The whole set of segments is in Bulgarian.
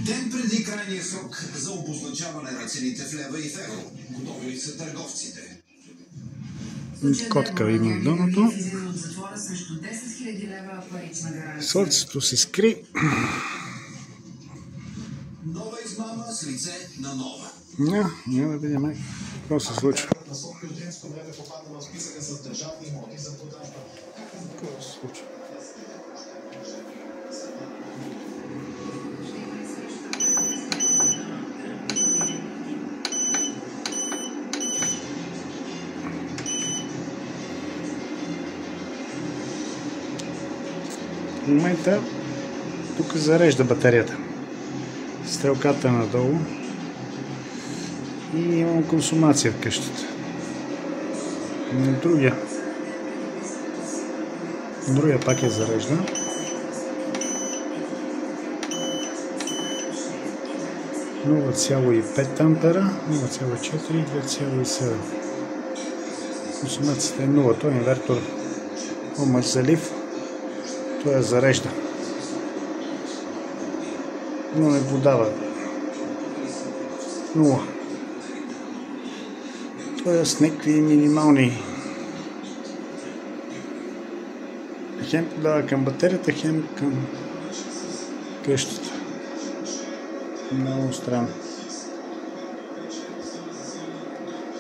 Ден преди крайния срок за обозначаване на цените в лева и в евро. Готови ли са търговците? Котка има в дъното. Слънцето се скри. Нова измама с лице на нова. Няма да видим какво се случва. Какво се случва? В момента тук зарежда батерията. Стрелката надолу и имам консумация в къщата. На другия пак я зарежда. ,5 ампера, 0,4 и 2,7. Консумацията е 0. Той инвертор мързелив. Той я зарежда. Но не подава 0. Тоест някакви минимални. Хем подава към батерията, хем към къщата. Много странно.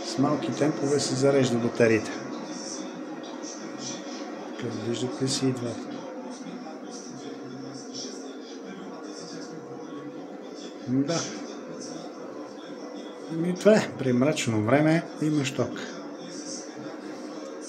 С малки темпове се зарежда батериите. Като виждате си идват. Да. И това е. При мрачно време имаш ток.